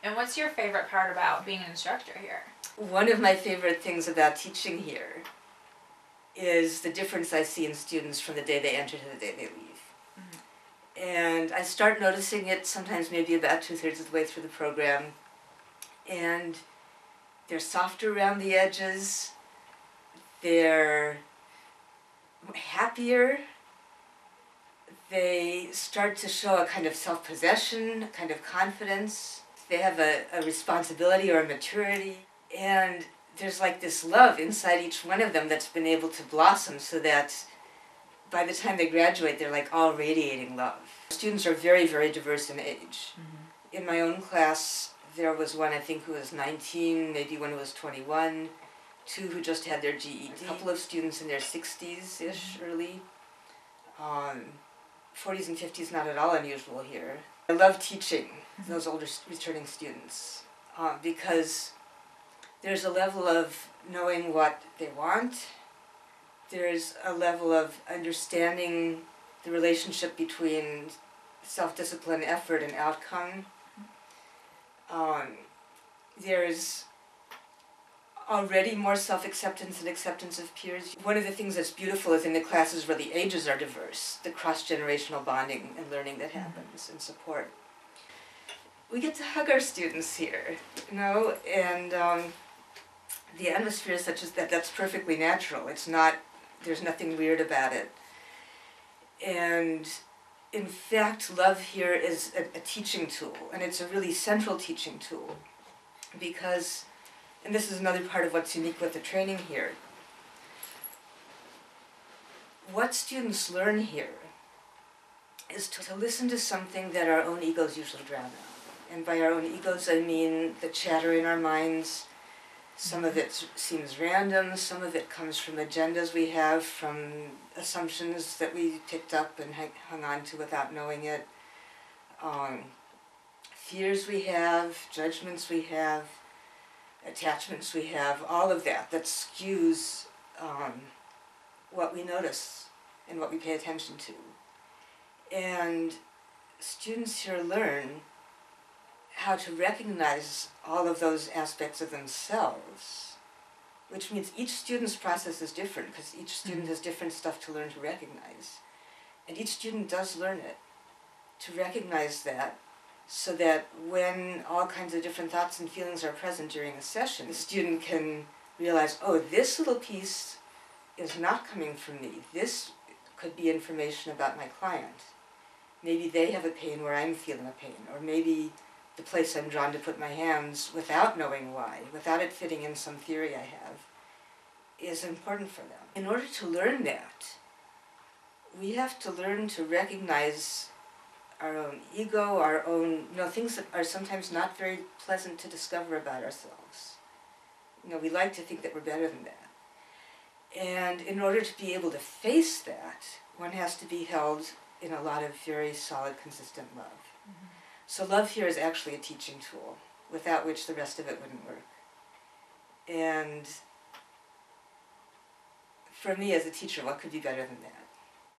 And what's your favorite part about being an instructor here? One of my favorite things about teaching here is the difference I see in students from the day they enter to the day they leave. Mm-hmm. And I start noticing it sometimes maybe about 2/3 of the way through the program. And they're softer around the edges, they're happier, they start to show a kind of self-possession, a kind of confidence. They have a responsibility or a maturity, and there's like this love inside each one of them that's been able to blossom so that by the time they graduate, they're like all radiating love. Students are very, very diverse in age. Mm-hmm. In my own class, there was one I think who was 19, maybe one who was 21, two who just had their GED, a couple of students in their 60s-ish, early. 40s and 50s, not at all unusual here. I love teaching those older returning students because there's a level of knowing what they want. There's a level of understanding the relationship between self-discipline, effort, and outcome. There's already more self-acceptance and acceptance of peers. One of the things that's beautiful is in the classes where the ages are diverse, the cross-generational bonding and learning that happens and support. We get to hug our students here, you know, and the atmosphere is such as that's perfectly natural. It's not, there's nothing weird about it. And in fact, love here is a teaching tool, and it's a really central teaching tool because, and this is another part of what's unique with the training here, what students learn here is to listen to something that our own egos usually drown out. And by our own egos, I mean the chatter in our minds. Some of it seems random, some of it comes from agendas we have, from assumptions that we picked up and hung on to without knowing it. Fears we have, judgments we have, attachments we have, all of that skews what we notice and what we pay attention to. And students here learn how to recognize all of those aspects of themselves, which means each student's process is different because each student has different stuff to learn to recognize. And each student does learn it, to recognize that, so that when all kinds of different thoughts and feelings are present during a session, the student can realize, oh, this little piece is not coming from me. This could be information about my client. Maybe they have a pain where I'm feeling a pain, or maybe the place I'm drawn to put my hands without knowing why, without it fitting in some theory I have, is important for them. In order to learn that, we have to learn to recognize our own ego, our own, things that are sometimes not very pleasant to discover about ourselves. We like to think that we're better than that. And in order to be able to face that, one has to be held in a lot of very solid, consistent love. Mm-hmm. So love here is actually a teaching tool, without which the rest of it wouldn't work. And for me as a teacher, what could be better than that?